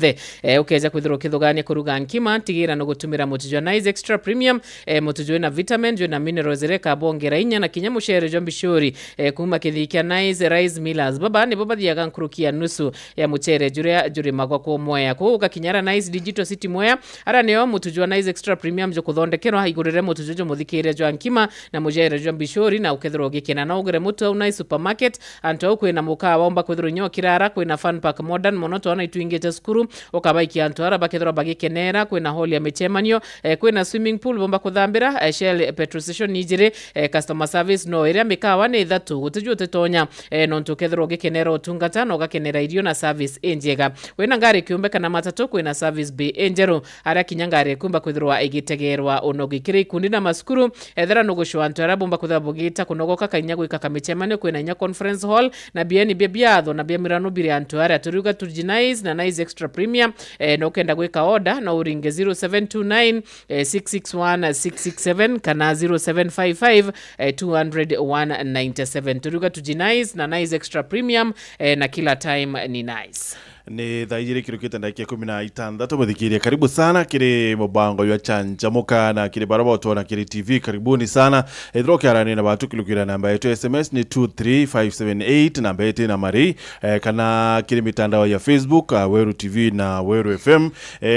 yonthe ukeza kwithirwo kithugania kuruga nkima tigira no gutumira mutujwa Nice Extra Premium mutujwa na vitamin jwe na minerals reka bongera inya na kinya mushere jombishuri kuma kithikia Nice Rice Millers baba ni baba thiaga nkurukia nusu ya muchere jure magwa kwa moya kuga kinyara Nice Digital City moya ara neo mutujwa Nice Extra Premium jo kuthondekerwa igurire mutujwa muthikire jwa nkima na mushere jombishuri na ukethirwo gikena na ugure mutu au Nice Supermarket anto kwina mukawa omba kwithirwo nyo kirara kwina Fun Park Modern monoto na itwingete skuru ukabaikia anto ara bakethirwo bagikenera kwina hall ya michemanio kwina swimming pool bomba kuthambira Shell petrol station nijire customer service no area mikawa ni thatu gutujwa tetonya no ntukethirwo gikenera utungata no gakenera irio na service enjega kwina ngari kiumbe kana matatu kwina service bay enjero ara kinyangari kumba kwithirwa igitegerwa unogikire ikundi na maskuru ethera no gushwa anto ara bomba kuthambugita kunogoka kanya gwika kamichemanio kwina nya conference hall na bieni biabiatho na biamirano biri anto ara turuga turjinize na Nice Extra Premium no kenda gwika order na uringe 0729 661 667 kana 0755 200 turuga turjinize na Nice Extra Premium na kila time ni nice. Ni thaijire kirukite ndakia 16 muthikirie karibu sana kiri mubango ya chanjamuka na kiri baraba utona kiri TV karibuni sana ithroke arani na batu kilukira namba yetu SMS ni 23578 namba yetu na mari kana kiri mitandao ya Facebook Weru TV na Weru FM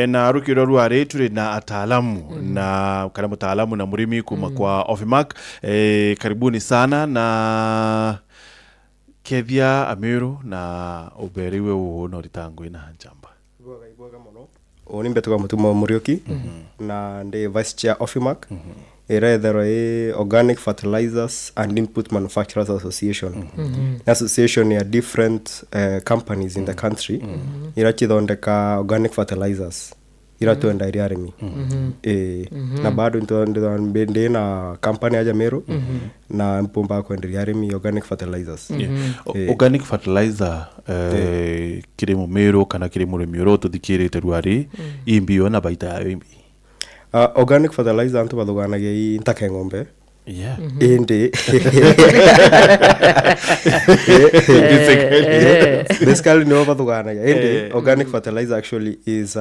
na rukiro ruare turi na ataalamu na kana mutaalamu na murimi kuma kwa Ofimark karibuni sana na Kevia Amiru na uberiwe uno ritango ina njamba. Ibuaga mono. Oni mbetuka mutuma Murioki na ndi vice chair Ofimark. Ethero Organic Fertilizers and Input Manufacturers Association. Association ya different companies in the country. Irachithondeka organic fertilizers. Iratuenda iriarimi. Na bado ndi na company aja Meru na mpumba kwenda iriarimi organic fertilizers. Organic fertilizer kirimu Meru kana kirimu Remiro tuthikirite ruari imbio na baita yayo imbi. Organic fertilizer antu bathuganagia intake ng'ombe. Yeah. Indi. Basically no bathuganagia. Indi organic fertilizer actually is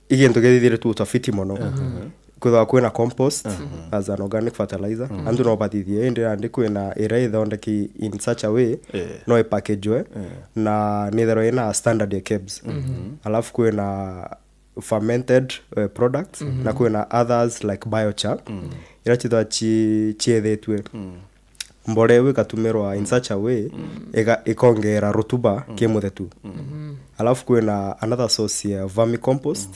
igintu githire tu utafiti mono. Kutha kwina compost as an organic fertilizer andu no bathithie indi andi kwina ire thondeki in such a way no ipackage na nithero ina standard ya KEBS. Alafu kwina fermented products na kwina others like biochar irachithwa chiethetwe mbolewe katumerwa in such a way ikongera rutuba kimuthetu. Alafu kwina another source ya vermicompost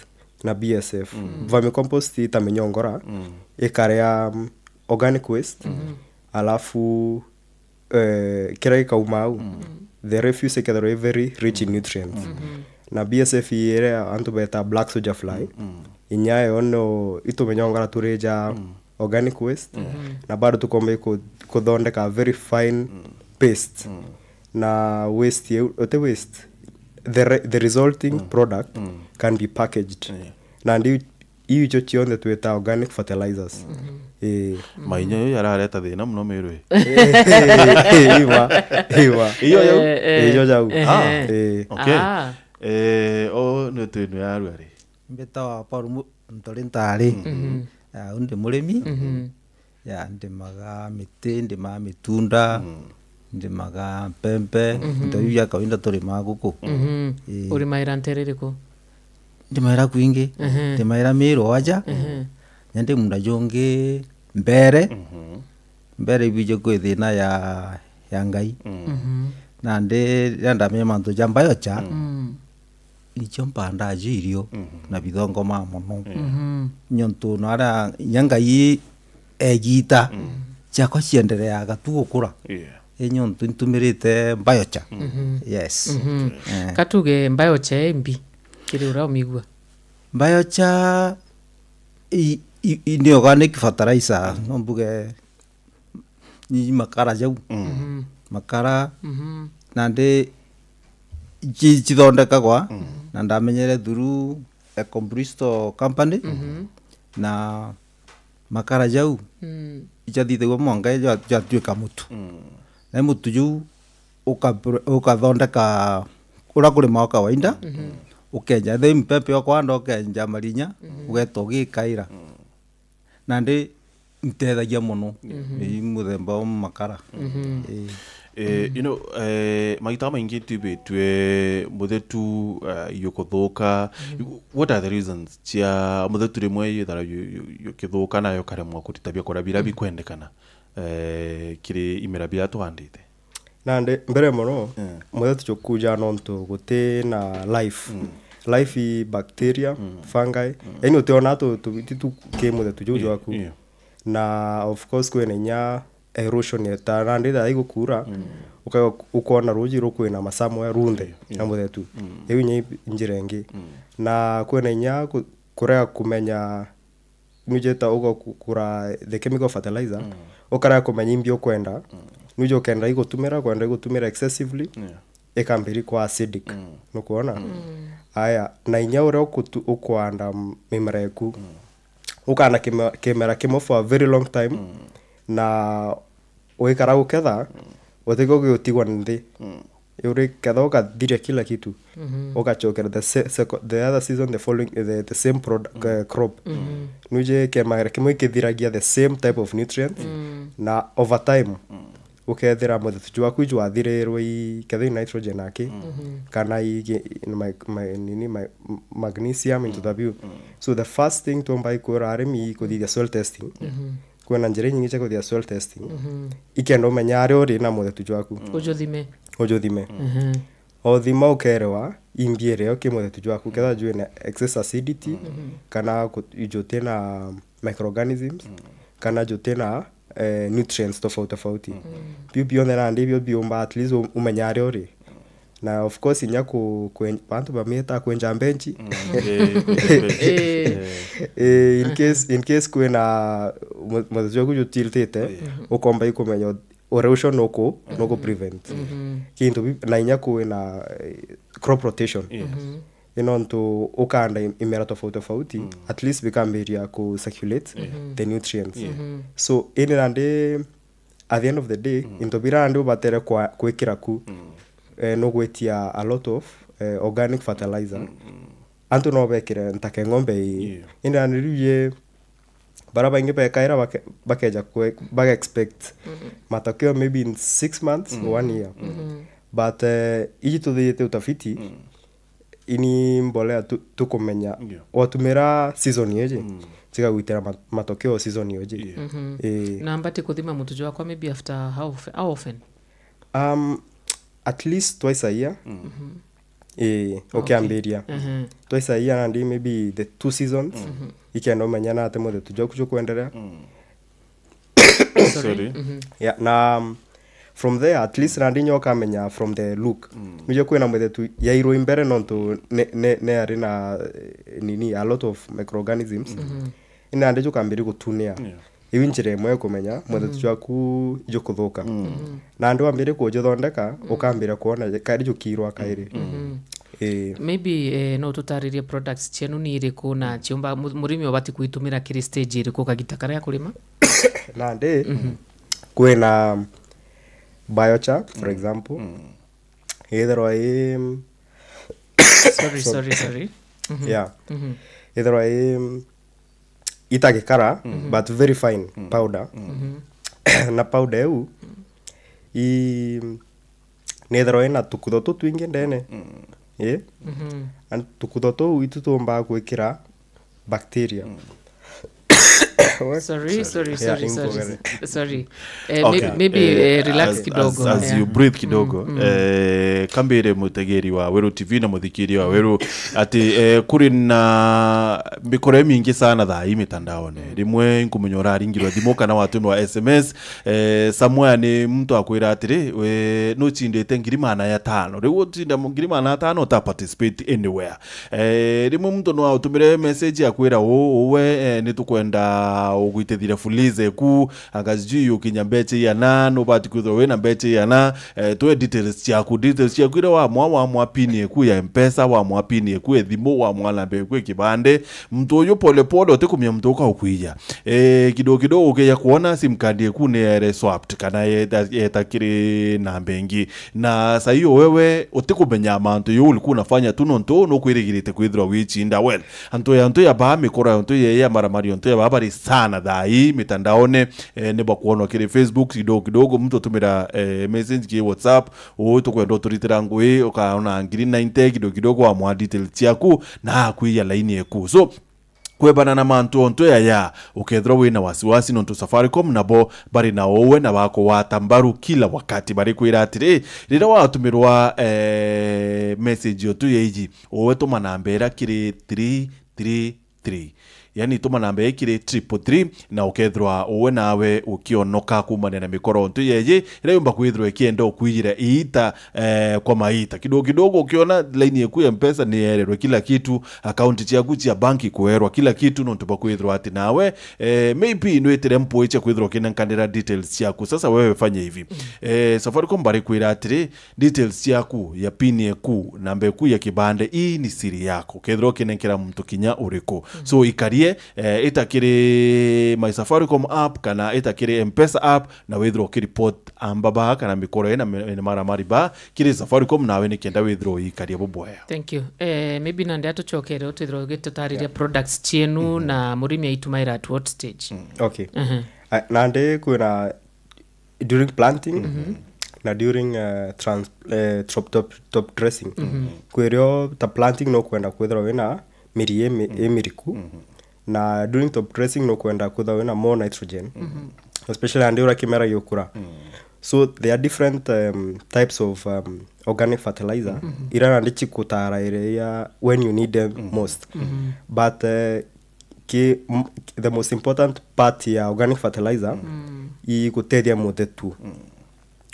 na BSF. Vermicompost itamenyongora ikarea organic waste alafu kira ikaumau the refuse ikethero very rich in nutrients. Na BSF ire antu beta black soldier fly inyayo no itumenyongora tureja organic waste na bado tukombe kuthondeka very fine paste na waste waste the resulting product can be packaged na ndi ijo chionde tueta organic fertilizers. Mainyo yarareta thina muno Merwe. Iyo jau. Okay. No twinu yaruari. Mbeta wa paru ntolintari. Undi murimi. Ya ndimaga miti, ndimaga mitunda. Ndimaga pempe. Ndoya kawinda turi maguku. Uri maira ntereriko. Ndimaira kwingi. Ndimaira miro aja. Nyande munda jonge mbere. Mbere bije kwithina ya ngai. Na ndi randa me manto jambayo cha. Nicho mpanda ajirio na bithongo mamono. Nyonto nara nyangai egita. Chako ciendelea gatugukura. Nyonto ntumirite biochar. Yes. Katuge biochar imbi. Kiri urao migua. Biochar ni organic fertilizer nombuge ni makara jau. Makara na ndi chithondeka kwa na ndamenyere through a Combristo company na makara jau ichathithegwo monga yatuika mutu na mutu ju ukathondeka ura kuri mawaka wainda ukenja the mpepe okwanda ukenja marinya ugeta ugikaira na ndi ntethagia muno ni muthemba wa makara maita maingi tibetwe muthetu yukuthuka. What are the reasons chia muthetu rimwe yithara yukithuka nayo karemwa kutitabia kora bira bikwendekana kiri imera bia twandite nande mbere muno muthetu chukuja nonto guti na life I bacteria fungi yani uteona tu ke muthetu juju aku na of course kwena erosion ya randi da igukura ukona ruji rukwina masamo ya runde na muthetu ewinya injirengi na kwena nya kurea kumenya nujeta ugo kura the chemical fertilizer ukara kumenya imbio kwenda nujo kenda igutumira excessively ekambiri kwa acidic nukuona aya na inya ure ukwanda mimera yaku ukana kemera kimo for a very long time na uikara guketha utiko gutigwa ndi uri ketha ukathire kila kitu ukachokera the other season the following the same product crop nuje kemera kimo ikithiragia the same type of nutrients na over time ukethira muthethu waku ju athirirwo ketha nitrogen aki kana magnesium into the view. So the first thing to buy kura arimi kuthithia soil testing kwena njira nyingi cia kuthithia soil testing ikenda umenya ari uri na muthethu waku ujuthime o thima ukerewa imbiere okay muthethu waku ketha ju na excess acidity kana ijute na microorganisms kana jute na nutrients tofauti bio na ndivyo biomba at least umenya ari uri na of course inya bantu bameta kwenja benchi in case kwena muthethu waku jutiltete ukomba ikumenya erosion noko prevent kintu na inya kwena crop rotation inonto ukanda imera tofauti at least bikamberia ku circulate the nutrients so in and at the end of the day into birande ubatere kwekira ku no gwetia a lot of organic fertilizer antu no bekire ntake ngombe in and riye baraba inge bekaira bakeja baka expect matokeo maybe in 6 months or 1 year but iji the utafiti ini mbolea tukumenya watumira season yeje tiga gwitera matokeo season yeje na mbati kuthima mutujo wakwa maybe after how often at least twice a year okay amberia twice a year and maybe the 2 seasons ikenda umenya na ate muthe tujo kuendelea sorry yeah na from there at least randinyo kamenya from the look mije kwena muthe yairo imbere nonto ne ari na nini a lot of microorganisms ina ndejo kambiri gutunia iwinjire mwe kumenya muthe waku ijo kuthuka na ndu ambire kujo thondeka ukambira kuona kari jo kirwa kairi maybe no tutaririe products chenu ni iriku na chiomba murimi obati kuitumira kiri stage iriku kagitakara ya kulima na nde kwena biochar for example either I sorry yeah either I itagikara but very fine powder na powder eu neither na tukutho twingi ndene and tukutho itutumba gwikira bacteria sorry maybe relax kidogo as you breathe kidogo kambire mutegeri wa Weru TV na muthikiri wa Weru ati kuri na mikore mingi sana tha imitandaone rimwe nkumenyora ringirwa thimo kana watu wa SMS somewhere ni mtu akwira atiri we no chindete ngirimana ya 5 riwo tinda ngirimana ya 5 uta participate anywhere rimwe mtu no autumire message akwira we ni tukwenda na ugwitethire fulize ku angaziju ukinya mbeche yana no bati kwithwa wina mbeche yana twe details ciaku ira wa mwa pini ku ya mpesa wa mwa pini ku thimo wa mwa lambe ku kibande mtu uyu pole pole otekumya mtu uka ukuija kidogo kidogo ukeya kuona sim card ku ne swapped kana yetakiri na bengi na sa hiyo wewe otekumenya amantu yo ulikuwa unafanya tunonto no kwirigirite kwithwa wichinda well anto ya ba mikora anto ya maramari anto ya babari sana dai mitandaone ne bakuona kiri Facebook kidogo mtu tumira message ki WhatsApp o tukwenda turitira ngui ukaona ngiri 90 kidogo wa mwa details ciaku na kuiya line yeku so kwebana na mantu onto ya ukethra wina wasiwasi nonto Safaricom nabo bari na owe na bako watambaru kila wakati bari kwira atiri rira watumirwa message yo tu yeji owe to manambera kiri 333 yani tuma namba ikire 333 na ukethwa uwe nawe ukionoka kumane na mikoro ntu yeje irayumba kwithwa ikienda ukuyira iita kwa maita kidogo ukiona line yeku ya mpesa ni ererwa kila kitu account yaku ya banki kuerwa kila kitu no ntuba kwithwa ati nawe maybe no etere mpo icha kwithwa kina kandira details yaku sasa wewe fanya hivi Safaricom bari kwira ati details yaku ya pin yeku namba yeku ya kibande hii ni siri yako kethwa kinenkera mtu kinya uriko so ikarie itakiri My Safaricom app kana itakiri Mpesa app na withdraw kiripot ambaba kana mikoro ena mara mariba kiri Safaricom nawe nikienda withdraw ikaria boboya. Thank you. Maybe nande atuchokere withdraw getutariria products chienu na murimi aitumaira at what stage? Okay. Nande kuna during planting na during top dressing kwerio ta planting no kwenda kwithra wina miri emiriku na during top dressing no kwenda kwithra wina more nitrogen especially andura kimera yokura so there are different types of organic fertilizer ira ndichi kutara area when you need them most but the most important part ya organic fertilizer i kutedia muthetu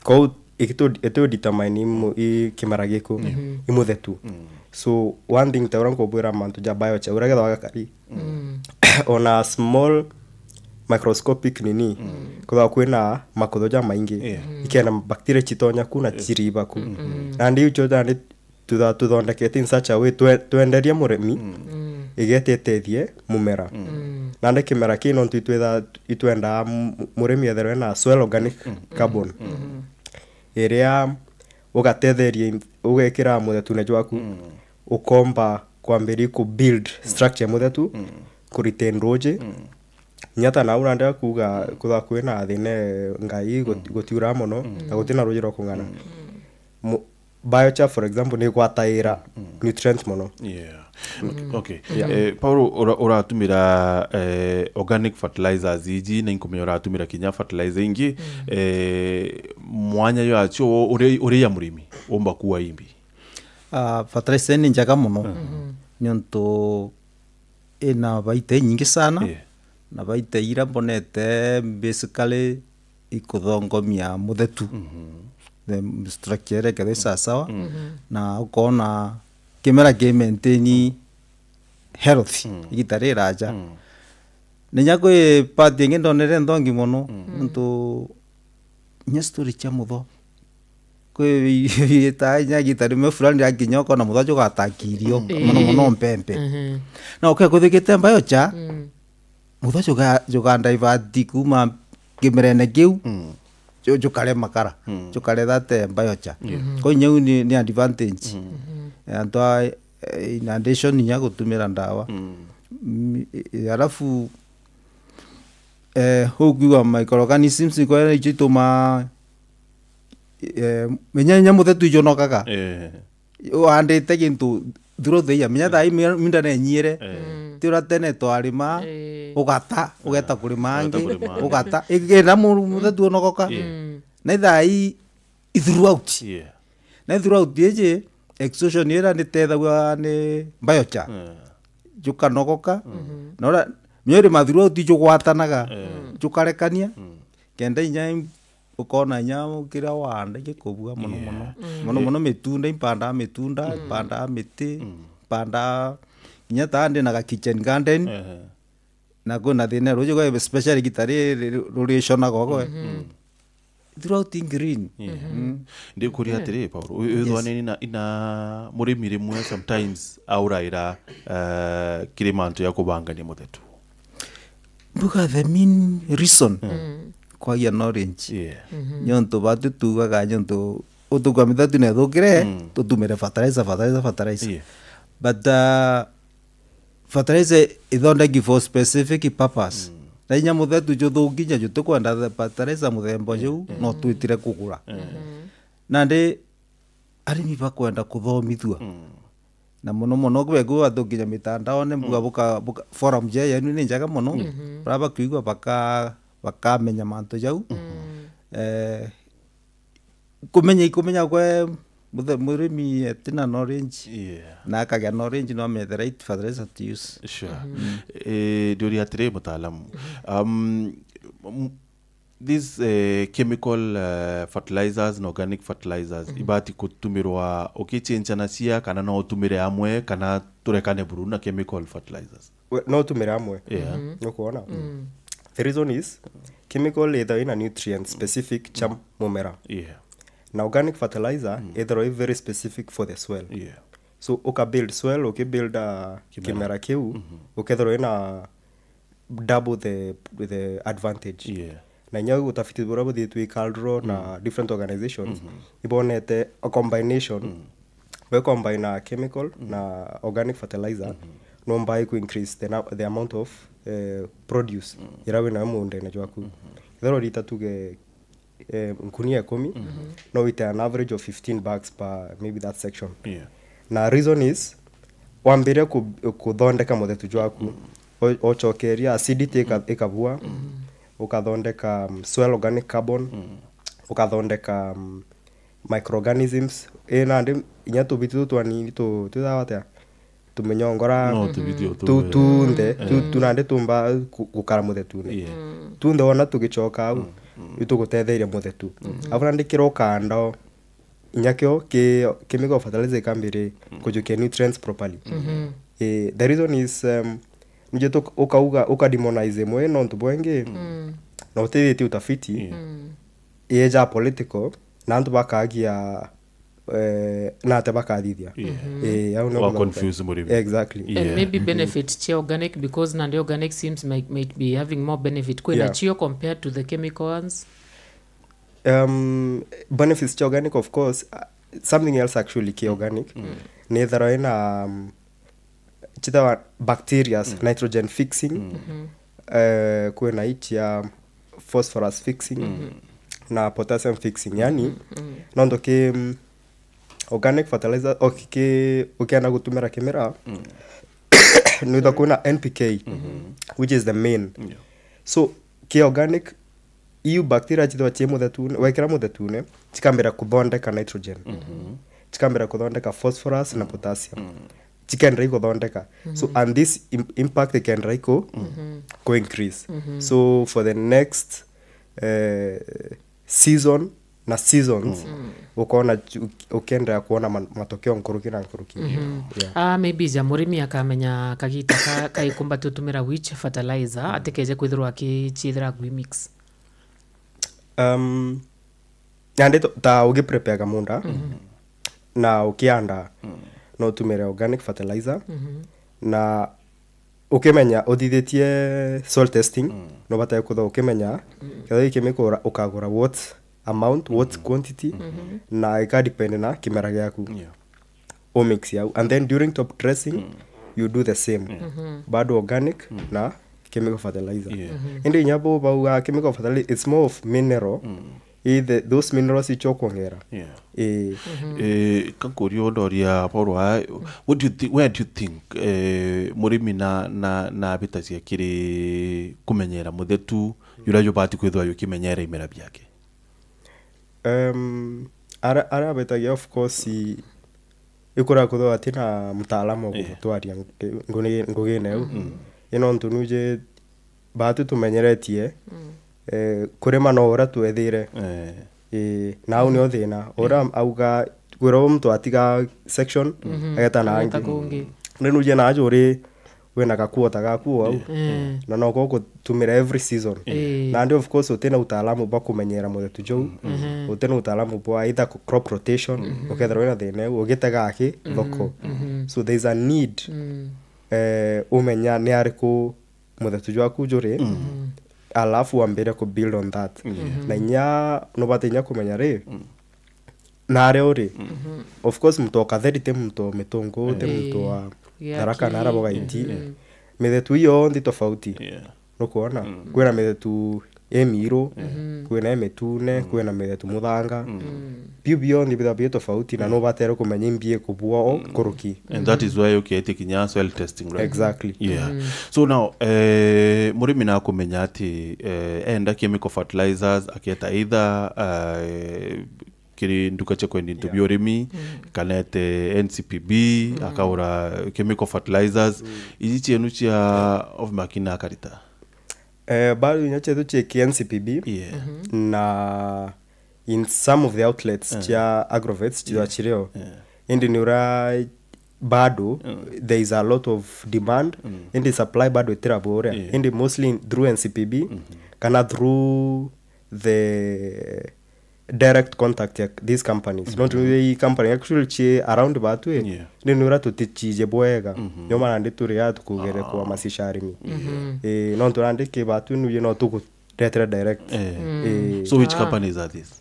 ko ikito determine kimera giko imuthetu so one thing tawran ko bura mantu ja biocha uraga wakari on a small microscopic nini kwa kwena makodoja maingi ikena bacteria chitonya kuna chiriba ku and ucho dani tuthondekete in such a way twenderia muremi igetethethie mumera nande kimera kino itwenda muremi etherwe na soil organic carbon area ugatetheria ugekira muthetu ne jwaku ukomba kwambiri ku build structure muthetu ku retain roje nyata na uranda kuga kutha kwina thine ngai gutiura mono na gutina roje ro kungana biochar for example ni gwataira nutrients mono okay Paulo uratumira organic fertilizers iji na inkumenya uratumira kinya fertilizer ingi mwanya yo acho uri ya murimi omba kuwa imbi fertilizer ni njaga muno nyonto ina baite nyingi sana na baite ira bonete basically ikuthongomia muthetu the structure ke sawa na ukona kimera ke maintain health igitare raja nenya ko pati ngendo nere ndongi mono nto nya story cha mutho ko ita nya gitare me fulani ya kinyoko na mutho joka atakirio mono mpempe na okay ko thikite mbayo cha mutho joka divert kuma kimerene kiu jokale makara jokale that biocha ko nyau ni advantage and in addition nya gutumira ndawa alafu hogiwa microorganisms ko ituma menya muthetu jonokaga andite kintu through the year menya thai minda ne nyire tira tene twarima ugeta kurima angi ugata igenda muthetu onogoka na thai throughout na throughout yeje exhaustion era ni tethawa ni biochar jukanogoka nora myori mathuru tijo gwatanaga jukarekania kenda inya ukona nyamo kira wanda gikobua mono mitunda impanda miti panda inya tande na kitchen garden na kuna thina rujo kwa especially gitari rurishona gogo throughout in green ndi kuria atiri Paulo ithwane ina murimi rimwe sometimes auraira kirimanto ya kubangania muthetu buka the main reason kwa ya orange nyonto batu tugaga nyonto utukwa mithatu ne thukire tutumire fertilizer but fertilizer ithondeki for specific purpose na inya muthetu juthukinya jutukwenda fertilizer muthembo ju no twitire kugura na ndi arimi bakwenda kuthomithua na muno kwego athukinya mitandao ne buka forum je yanu ni njaga muno raba kuigwa bakamenya manto jau kumenya kwe murimi etina orange na akaga orange no me the right fertilizer to use duri atire mutaalamu these chemical fertilizers and organic fertilizers ibati kutumirwa ukichenjana cia kana no utumire amwe kana turekane buru na chemical fertilizers no tumire amwe no kuona the reason is chemical either in a nutrient specific cha mumera na organic fertilizer either is very specific for the soil so uka build soil build kimera kiu ukethero ina double the advantage na nyago utafiti bora bodi tu Caldro na different organizations ibonete a combination we combine chemical na organic fertilizer no mbai ku increase the amount of produce irawe na munde na jwaku thero rita tuge nkunia 10 no with an average of 15 bags per maybe that section na reason is wambire kuthondeka muthetu jwaku ochokeria acidity ikabua ukathondeka soil organic carbon ukathondeka microorganisms na ndi inya tubitu twani tutawata tumenyongora tunde tunande tumba gukara muthetu tunde wona tugichoka au itugutetheire muthetu avana ndikiro kando inyakyo chemical fertilizer kambire kujukia nutrients properly the reason is njeto uka demonize mwe no ntubwenge na utethete utafiti eja political na ntu bakagia na tabakathithia au no confuse muri exactly and maybe benefit chia organic because na organic seems might be having more benefit kwena chio compared to the chemical ones benefits chia organic of course something else actually ki organic neither ina chita bacteria nitrogen fixing kwena ichia phosphorus fixing na potassium fixing yani nondo ke organic fertilizer ukienda gutumira kimera nitha kuna NPK which is the main so ke organic EU bacteria chitwa chemo thatune waikira muthatune chikambira kuthondeka nitrogen chikambira kuthondeka phosphorus na potassium chikendra ikuthondeka so and this impact ikendra iko go increase so for the next season na seasons ukona ukenda kuona matokeo nkuruki maybe ja murimi akamenya kagita kaikumba tutumira which fertilizer atekeje kwithirwa akichithira gwi mix yande ta ugi prepare kamunda na ukianda no tumira organic fertilizer na ukimenya uthithetie soil testing no bataye kutho ukimenya kadhi chemical ukagura what amount what quantity na ika depend na kimera gyaku o mix yao and then during top dressing you do the same bado organic na chemical fertilizer indi nyabo ba chemical fertilizer it's more of mineral those minerals ichokwongera kankurio ndoria Paulo what do you think where do you think murimi na bitacia kiri kumenyera muthetu yura yobati kwithwa yukimenyera imera byake ara betagia of course ikura kutho atina mtaalamu gutwaria ngugine ino ntunuje batu tumenyeretie kurema no ora twethire na uni othina ora auga gwiro mtu atiga section ageta na angi nunuje na ajuri wena gakuota gakuo au na no ko tumira every season na ndio of course utena utaalamu ba kumenyera muthetu jou utena utaalamu ba either crop rotation ukethera wena thine ugitega aki thoko so there is a need umenya ni ariku muthetu jou aku juri alafu ambere ku build on that na nya no batenya kumenya ri na ore of course mtoka therite mto mitongo te mto wa daraka na arabo gaiti mithetu iyo ndi tofauti no kuona kwena mithetu emiro kwena emetune kwena mithetu muthanga bio ndi bitha tofauti na no batera kumenya imbie kubua o kuruki and that is why you get kinya soil testing, right? Exactly. So now murimi na kumenya ati enda chemical fertilizers akieta either kiri nduka cheko into bioremi kanete NCPB akaura chemical fertilizers izi chenu chia of makina akarita bado nyache tu cheki NCPB na in some of the outlets chia agrovets chia chireo indi nura bado there is a lot of demand indi supply bado itirabore indi mostly through NCPB kana through the direct contact ya these companies not really company actually chi around batu ni nura tutichije boega nyoma nandi turi ya tukugere kwa masisharimi no turande ke batu ni no tuku direct so which companies are these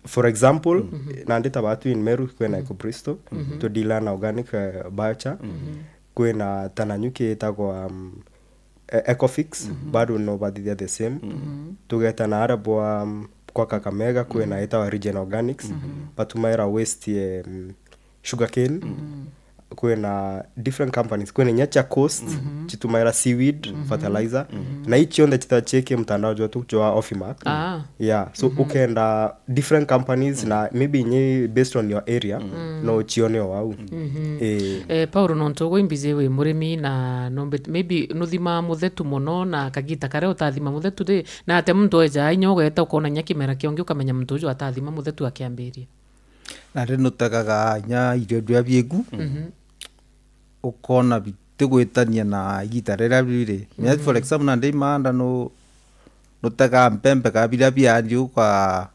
for example nandi tabatu in Meru kwena iko Bristol to deal na organic biochar kwena Tananyuki etagwa Ecofix bado no badithia the same tugeta na arabo kwa Kakamega kwena etawa Region Organics batumaira waste sugarcane kwena different companies kwena Nyacha Coast chitumaira seaweed fertilizer na ichi onde chitacheke mtandao jotu joa Ofimark so ukenda different companies na maybe nye based on your area no chione wau Paulo nontogo imbize we murimi na nombe maybe nuthima muthetu mono na kagita kare utathima muthetu de na ate muntu eja inyogo eta ukona nyakimera kionge ukamenya muntu ujo atathima muthetu akiambiria na rino tagaga nya irio ndia biegu ukona bitegwetania na gitarera bire me for example na ndei manda no taga mpembe ka bira biandio kwa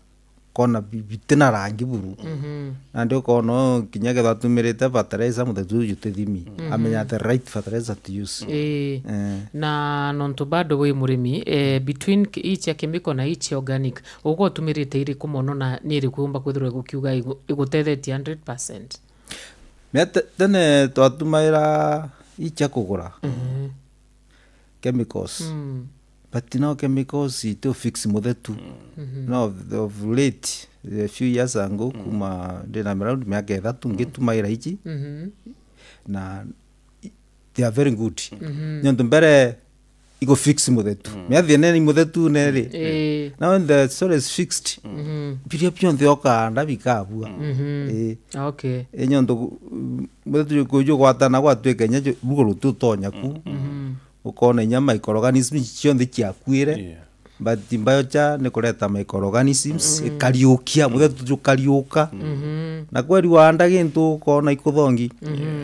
kona bitena rangi buru na ndio kono kinyage batumirite fertilizer muthetu jutethimi amenya the right fertilizer to use na nonto bado we murimi between each ya chemical na each organic uko tumirite iri kumono na niri kuumba kwithirwe gukiuga igutethetie 100%. Tene twatumaira icha kugura chemicals but no chemicals to fix muthetu no of late a few years ago kuma ndina around miaka 3 ngitumaira ichi na they are very good nyondo mbere iko fix muthetu miathie ni muthetu neri now when the soil is fixed biria pionde okanda bikabua okay nyondo muthetu kujo gwatana gwatweka nya ruguru tutonya ku ukona nya microorganisms cionde kiakwire but biochar ni kureta microorganisms ikariukia muthetu kariuka na kweri wanda gintu ukona ikuthongi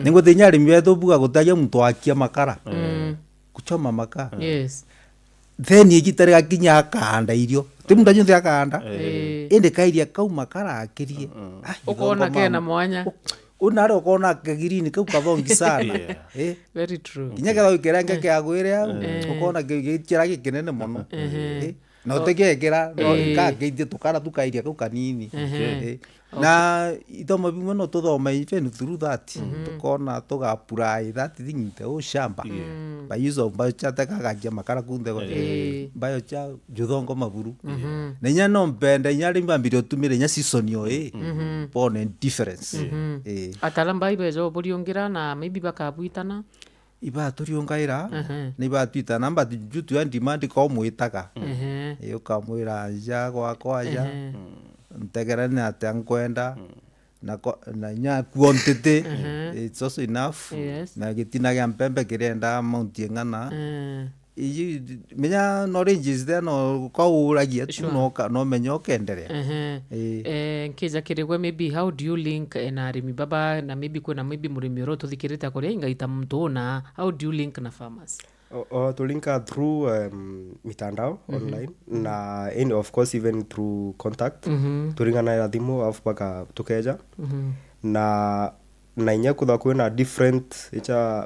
ningo thinyari mwetu buga gutaja muntu akia makara kuchoma maka then igitare akinya akanda irio timundu nyonthe akanda ende kairia kauma kara akirie ukona kena mwanya unare ukona kagirini kau kathongi sana very true kinyage tho ikerenge kyagwire au ukona gikira gikinene muno na utegekera ka geithie tukara tukairia kau kanini na ithoma bimwe no tuthoma even through that tukona tugapurai that thing the shamba by use of biochar takaga makara kunde go biochar juthongo maburu na nya no mpende nya rimba mbiro tumire nya season yo pone difference atalamba ibezo buriongira na maybe bakabuitana iba turiongaira ni ba twita namba jutu ya demand ko muitaga yo kamwira ja kwa ja ntegerane atankwenda na nya quantity it's also enough na gitina gya mpembe kirenda amount ngana menya knowledge is there no kwauragia tu no menya ukenderea nkija kirigwe maybe how do you link na arimi baba na maybe kuna maybe murimi ro tuthikirite kuria ingaita mtu na how do you link na farmers tulinka through mitandao online na of course even through contact turingana na thimu afu paka tukeja na inya kutha kwina different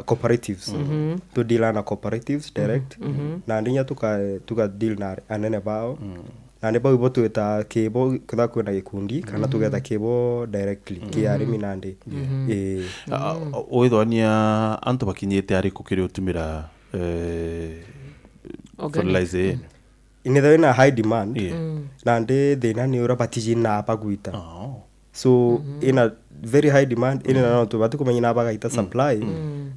cooperatives to deal na cooperatives direct na ndinya tuka deal na anene bao na ne bao botu eta kebo kutha kwina gikundi kana tugetha kebo directly kiarimi nandi oithwania antu bakinyite ari kukiri utumira fertilizer inetha na high demand na ndi thina ni ura batiji na paguita so in a very high demand in na to batu kumenya na bagaita supply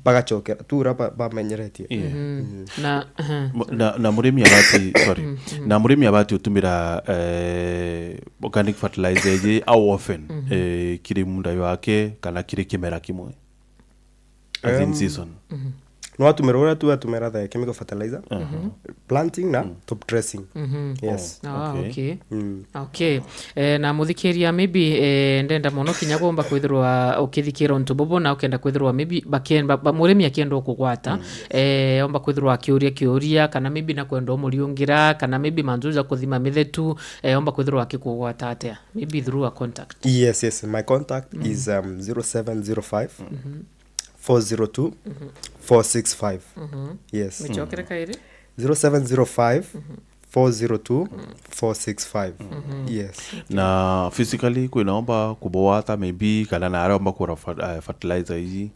bagachokera tura bamenyeretie na murimi abati sorry na murimi abati utumira organic fertilizer je how often kiri munda yake kana kiri kimera kimwe as in season no atumira tu atumira the chemical fertilizer planting na top dressing yes okay na muthikiria maybe ndenda muno kinya gomba kwithirwa ukithikira ntubobo na ukenda kwithirwa maybe murimi akienda kugwata omba kwithirwa akiuria kana maybe na kwenda muriungira kana maybe manzuza kuthima mithetu omba kwithirwa akikugwata atia maybe through a contact yes my contact is 0705 402 465 yes michokere kairi 0705 402 465 yes na physically kuinaomba kubowata maybe kana na aromba kura fertilizer hizi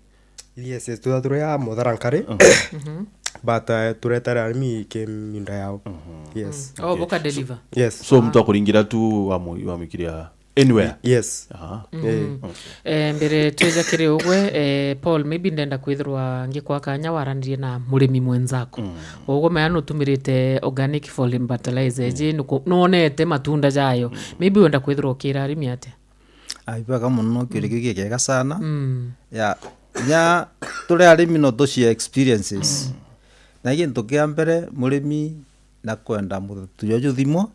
yes tuya mutharankari but turetara arimi ke minda yao yes boka deliver yes so mtu akuringira tu wamikiria anywhere yes mbere tweja kiri ugwe Paul maybe ndenda kwithirwa ngikwa kanya warandirie na murimi mwenzako ugwe mayano tumirite organic fertilizer je nonete matunda jayo maybe wenda kwithirwa ukira arimi ate aibaga muno kirigiki kega sana ya tule arimi no toshi experiences na gintu kia mbere murimi na kwenda muthu yoju thimo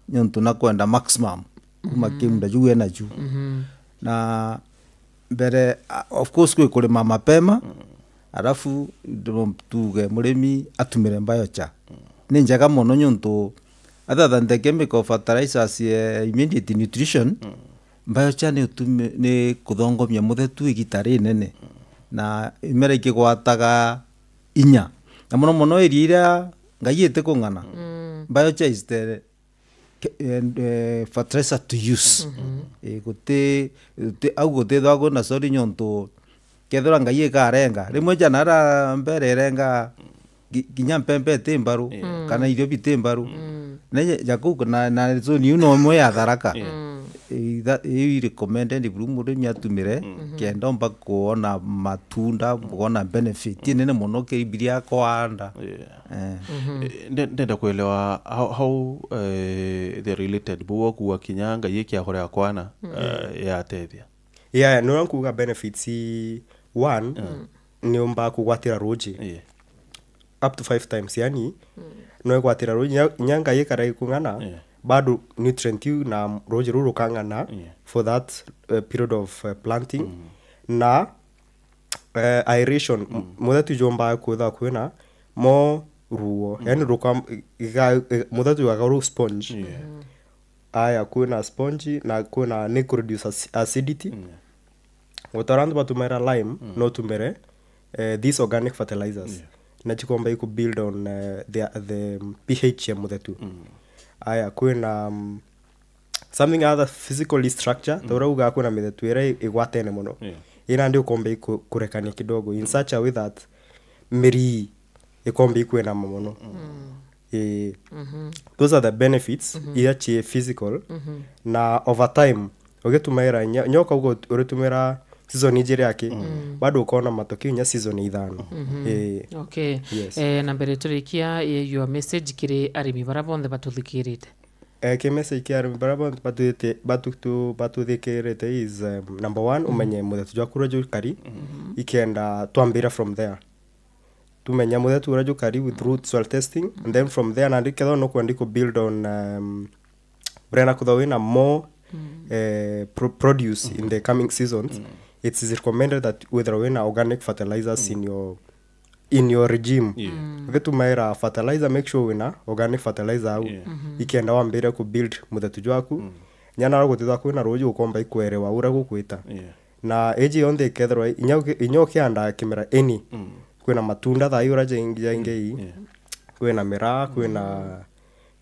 nyontu na kwenda maximum kuma kimda juwe na ju na mbere of course kwe kulima mapema alafu tuge murimi atumire biochar ni njaga muno nyontu other than the chemical fertilizers immediate nutrition biochar ni kuthongomia muthetu igitari nene na imere ikigwataga inya na muno iria ngai ite kungana biochar is the fertilizer to use guti au guti thwago na sori nyontu kethora ngai ikarenga rimwe janara mbere renga ginya mpembe timbaru kana irio bitimbaru ne jaku na zone you mwe ya tharaka that you recommended murimi atumire kenda mba kuona matunda kuona benefit nene muno kibiria kwanda ndenda kuelewa how the related buo kuwa kinyanga yiki akore akwana ya tethia no kuga benefits one ni mba kugwatira roji up to 5 times yani no gwatira roji nyanga yikara ikungana bado nutrient you na roji ruru kangana for that period of planting na aeration muthatu jomba kutha kwina mo ruo yani ruka muthatu agaru sponge aya kuna sponge na kuna ne produce acidity otarandu batumera lime no tumere these organic fertilizers na chikomba iku build on the pH ya muthatu aya kuna something other physically structure thora uga kuna mithetu ira igwatene muno ina ndio kombe kurekania kidogo in such a way that miri ikombe ikwena muno those are the benefits iachi physical na over time ugetumira nyoka ugo uretumira season ijiri yake bado ukaona matokeo nya season ithano okay yes. Na mbere turikia your message kiri arimi barabonde batuthikirite ke message kia arimi barabonde batuthikirite is number 1 umenye muthetu jwa kura jukari ikenda twambira from there tumenya muthe turaju kari with root soil testing and then from there nandi ketho no kwandiko build on brenda kutho wina more produce in the coming seasons. It is recommended that whether wina organic fertilizers in your regime. Vitu maira fertilizer, make sure wina organic fertilizer au ikienda wa mbere ku build muthe tujwaku nyana ro gutithwa kwina roju ukomba ikwerewa ura gukwita na eji yonde kethro inyoke anda kimera any kwina matunda tha yura jengei kwina miraa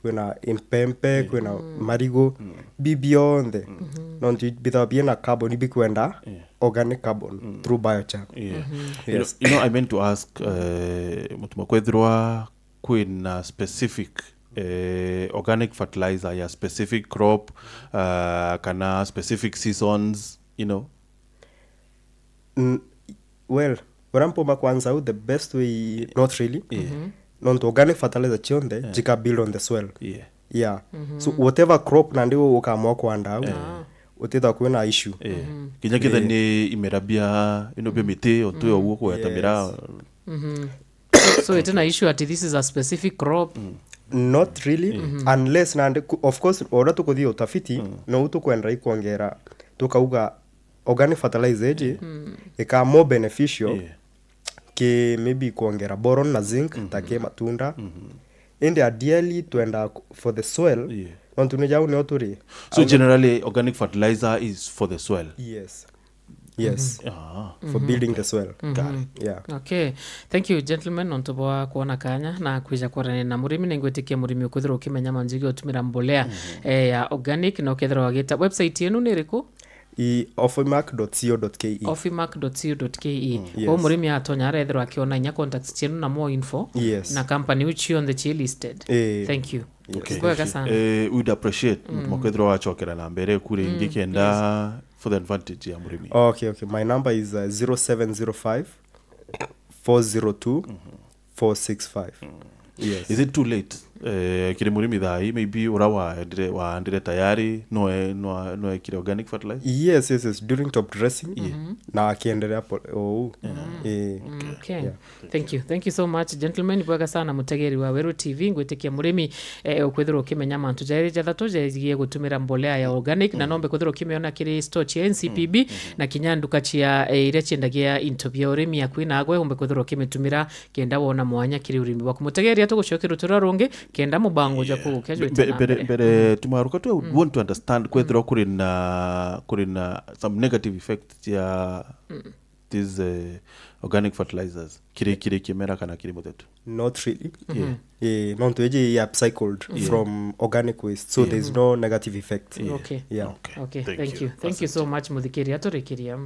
kwina impempe kwina marigo bibionde non ti bithabia carbon bikwenda organic carbon through biochar. Yes. You know, I meant to ask mutuma kwethirwa kwina specific organic fertilizer ya specific crop kana specific seasons, you know. Well, warampoma kwanza the best way not really. Non organic fertilizer chionde jika build on the soil. So whatever crop na ndio ukaamua kuanda utitha kwina issue. Kinya kitha ni imerabia inobia miti otuyo uko yatamira. So it's an issue that this is a specific crop. Not really unless na of course ora tukuthia utafiti no tukwenda ikuongera tukauga organic fertilizer ika more beneficial ke maybe kuongera boron na zinc take matunda and ideally tuenda for the soil non tunejau ne oturi. So generally organic fertilizer is for the soil. Yes. For building the soil. Okay, thank you gentlemen on toboa kuona kanya na kuja kwarana na murimi na ngwetikia murimi ukuthira ukimenya manjigi utumira mbolea ya organic na ukethira wagita website yenu ni riku offimark.co.ke offimark.co.ke. O murimi atonya arethirwa akiona nya contacts chenu na more info na company which on the chair listed. Thank you. Okay. We'd appreciate mkwethira wachokera na mbere kuri ngikenda for the advantage ya murimi. Okay. My number is 0705 402 465. Yes. Is it too late? Kile murimi dhai maybe urawa waandire tayari no kile organic fertilizer? Yes. During top dressing na akiendelea hapo. Okay. Thank you so much gentlemen. Bwaga sana mutegeri wa Weru TV ngwetikia murimi ukwethira ukimenya mantu jairi jathatu jairigie gutumira mbolea ya organic na nombe kwethira ukimeona kiri store cha NCPB na kinyanduka chia ire chendagia intobia urimi ya kwina agwe umbe kwethira ukimetumira kenda wona mwanya kiri urimi wa kumutegeri atugushokera utura rungi kenda mubango ja kugukejwe bere tumaruka tu want to understand kwethira kurina some negative effects ya these organic fertilizers kire kimera kana kiri mutetu. Not really. Non to eje upcycled from organic waste, so there's no negative effect. Okay. Thank you so much muthikiri atorekiria.